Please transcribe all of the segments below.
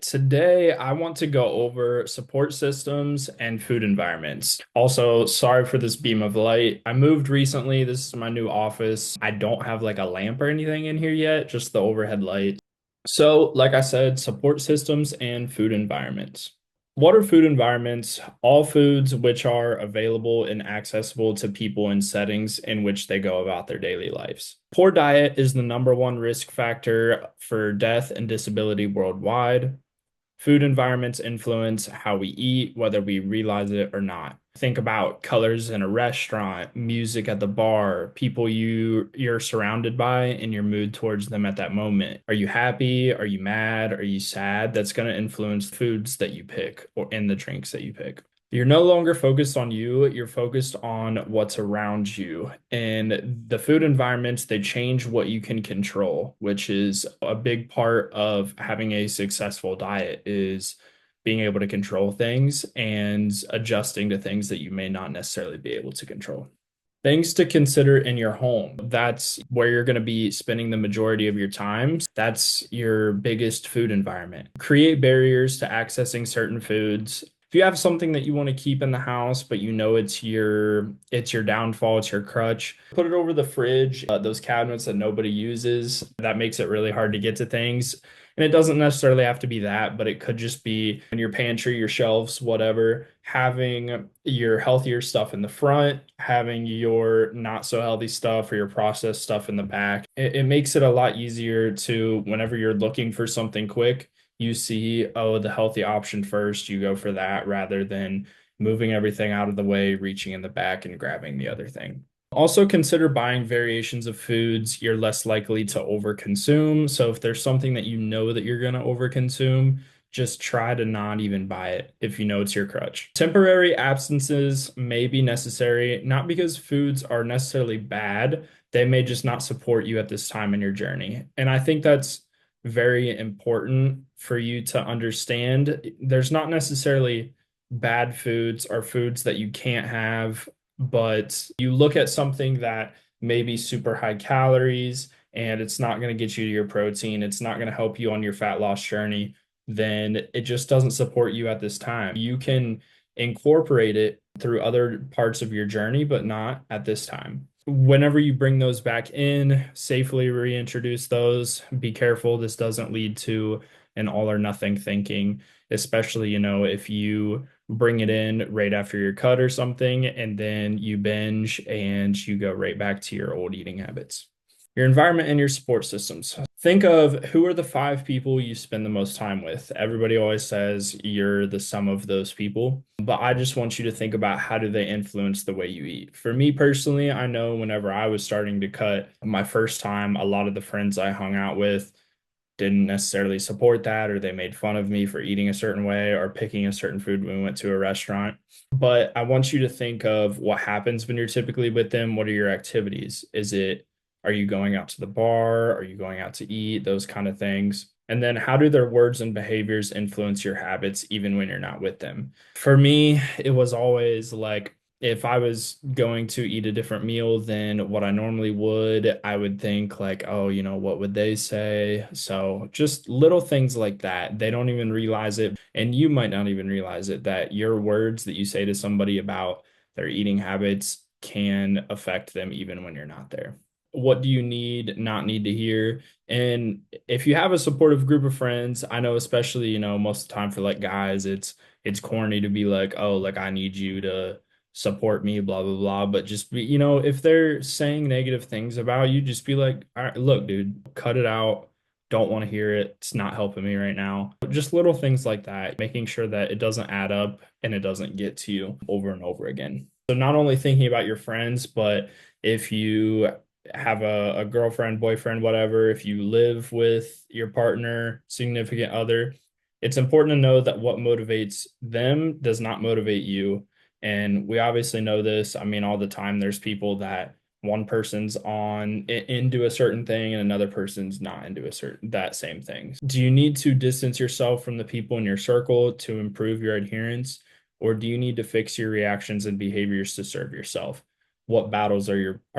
Today, I want to go over support systems and food environments. Also, sorry for this beam of light. I moved recently. This is my new office. I don't have like a lamp or anything in here yet, just the overhead light. So, like I said, support systems and food environments. What are food environments? All foods which are available and accessible to people in settings in which they go about their daily lives. Poor diet is the number one risk factor for death and disability worldwide. Food environments influence how we eat, whether we realize it or not. Think about colors in a restaurant, music at the bar, people you're surrounded by, and your mood towards them at that moment. Are you happy? Are you mad? Are you sad? That's going to influence foods that you pick or in the drinks that you pick. You're no longer focused on you, you're focused on what's around you. And the food environments, they change what you can control, which is a big part of having a successful diet is being able to control things and adjusting to things that you may not necessarily be able to control. Things to consider in your home. That's where you're going to be spending the majority of your time. That's your biggest food environment. Create barriers to accessing certain foods. If you have something that you want to keep in the house, but you know it's your downfall, it's your crutch, put it over the fridge, those cabinets that nobody uses. That makes it really hard to get to things. And it doesn't necessarily have to be that, but it could just be in your pantry, your shelves, whatever, having your healthier stuff in the front, having your not so healthy stuff or your processed stuff in the back. It makes it a lot easier to, whenever you're looking for something quick, you see, oh, the healthy option first, you go for that rather than moving everything out of the way, reaching in the back and grabbing the other thing. Also consider buying variations of foods you're less likely to overconsume. So if there's something that you know that you're going to overconsume, just try to not even buy it if you know it's your crutch. Temporary absences may be necessary, not because foods are necessarily bad. They may just not support you at this time in your journey. And I think that's very important for you to understand. There's not necessarily bad foods or foods that you can't have, but you look at something that may be super high calories and it's not going to get you to your protein, it's not going to help you on your fat loss journey, then it just doesn't support you at this time. You can incorporate it through other parts of your journey, but not at this time. Whenever you bring those back in, safely reintroduce those. Be careful this doesn't lead to an all or nothing thinking, especially, if you bring it in right after your cut or something, and then you binge and you go right back to your old eating habits. Your environment and your support systems. Think of who are the five people you spend the most time with. Everybody always says you're the sum of those people, but I just want you to think about how do they influence the way you eat. For me personally, I know whenever I was starting to cut my first time, a lot of the friends I hung out with didn't necessarily support that, or they made fun of me for eating a certain way or picking a certain food when we went to a restaurant. But I want you to think of what happens when you're typically with them. What are your activities? Are you going out to the bar? Are you going out to eat? Those kind of things. And then how do their words and behaviors influence your habits even when you're not with them? For me, it was always like, if I was going to eat a different meal than what I normally would, I would think like, oh, what would they say? So just little things like that. They don't even realize it, and you might not even realize it, that your words that you say to somebody about their eating habits can affect them even when you're not there. What do you not need to hear? And if you have a supportive group of friends, I know especially, most of the time for like guys, it's corny to be like, oh, like I need you to support me, blah blah blah. But just be, if they're saying negative things about you, just be like, all right, look, dude, cut it out. Don't want to hear it. It's not helping me right now. Just little things like that, making sure that it doesn't add up and it doesn't get to you over and over again. So not only thinking about your friends, but if you have a girlfriend, boyfriend, whatever, if you live with your partner, significant other, it's important to know that what motivates them does not motivate you. And we obviously know this. I mean, all the time, there's people that one person's into a certain thing and another person's not into that same thing. Do you need to distance yourself from the people in your circle to improve your adherence, or do you need to fix your reactions and behaviors to serve yourself? What battles are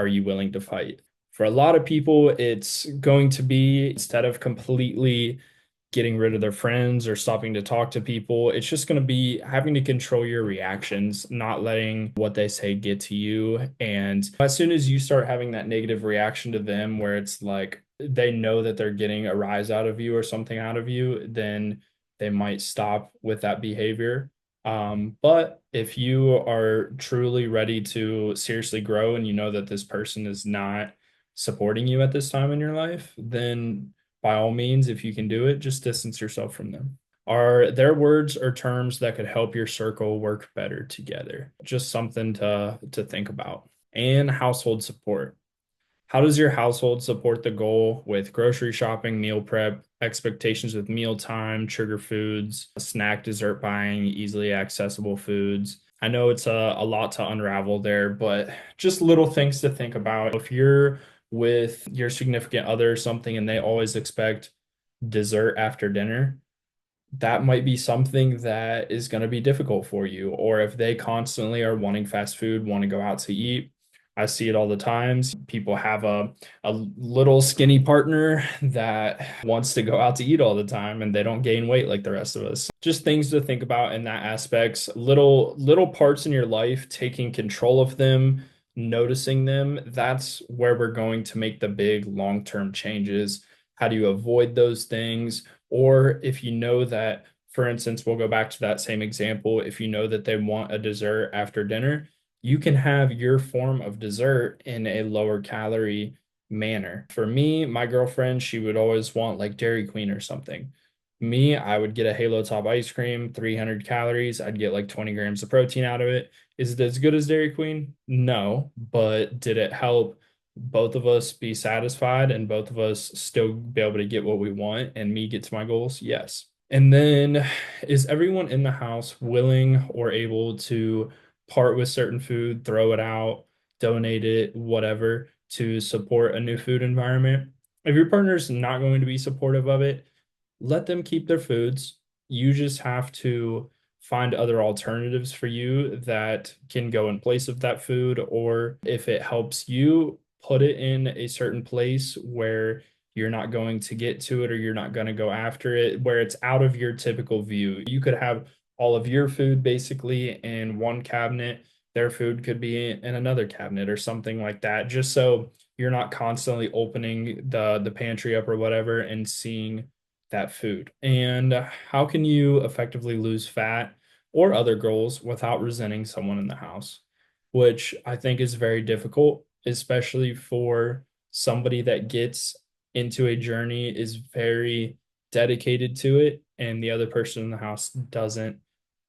you willing to fight? For a lot of people, it's going to be, instead of completely getting rid of their friends or stopping to talk to people. It's just going to be having to control your reactions, not letting what they say get to you. And as soon as you start having that negative reaction to them, where it's like they know that they're getting a rise out of you or something out of you, then they might stop with that behavior. But if you are truly ready to seriously grow and you know that this person is not supporting you at this time in your life, then by all means, if you can do it, just distance yourself from them. Are there words or terms that could help your circle work better together? Just something to think about. And household support. How does your household support the goal with grocery shopping, meal prep, expectations with mealtime, trigger foods, snack dessert buying, easily accessible foods? I know it's a lot to unravel there, but just little things to think about. If you're with your significant other or something and they always expect dessert after dinner, that might be something that is going to be difficult for you. Or if they constantly are wanting fast food, want to go out to eat, I see it all the times. People have a little skinny partner that wants to go out to eat all the time and they don't gain weight like the rest of us. Just things to think about in that aspects. Little parts in your life, taking control of them, noticing them, that's where we're going to make the big long-term changes. How do you avoid those things? Or if you know that, for instance, we'll go back to that same example. If you know that they want a dessert after dinner, you can have your form of dessert in a lower calorie manner. For me, my girlfriend, she would always want like Dairy Queen or something. Me, I would get a Halo Top ice cream, 300 calories. I'd get like 20 grams of protein out of it. Is it as good as Dairy Queen? No, but did it help both of us be satisfied and both of us still be able to get what we want and me get to my goals? Yes. And then is everyone in the house willing or able to part with certain food, throw it out, donate it, whatever, to support a new food environment? If your partner's not going to be supportive of it, let them keep their foods. You just have to find other alternatives for you that can go in place of that food, or if it helps you, put it in a certain place where you're not going to get to it or you're not going to go after it, where it's out of your typical view. You could have all of your food basically in one cabinet, their food could be in another cabinet or something like that, just so you're not constantly opening the pantry up or whatever and seeing that food. And how can you effectively lose fat or other goals without resenting someone in the house? Which I think is very difficult, especially for somebody that gets into a journey, is very dedicated to it, and the other person in the house doesn't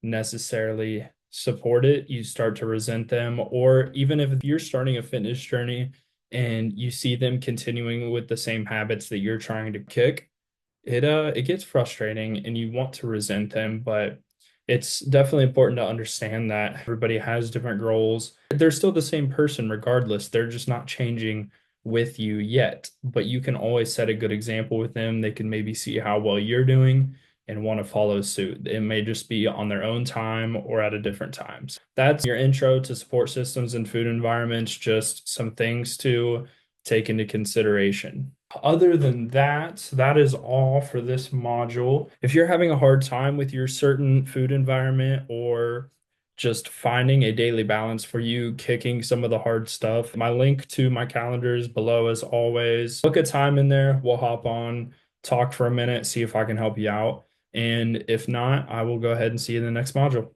necessarily support it. You start to resent them, or even if you're starting a fitness journey and you see them continuing with the same habits that you're trying to kick, it gets frustrating and you want to resent them, but it's definitely important to understand that everybody has different goals. They're still the same person regardless. They're just not changing with you yet, but you can always set a good example with them. They can maybe see how well you're doing and want to follow suit. It may just be on their own time or at a different times. That's your intro to support systems and food environments, just some things to take into consideration. Other than that, that is all for this module. If you're having a hard time with your certain food environment or just finding a daily balance for you, kicking some of the hard stuff, my link to my calendar is below as always. Book a time in there. We'll hop on, talk for a minute, see if I can help you out. And if not, I will go ahead and see you in the next module.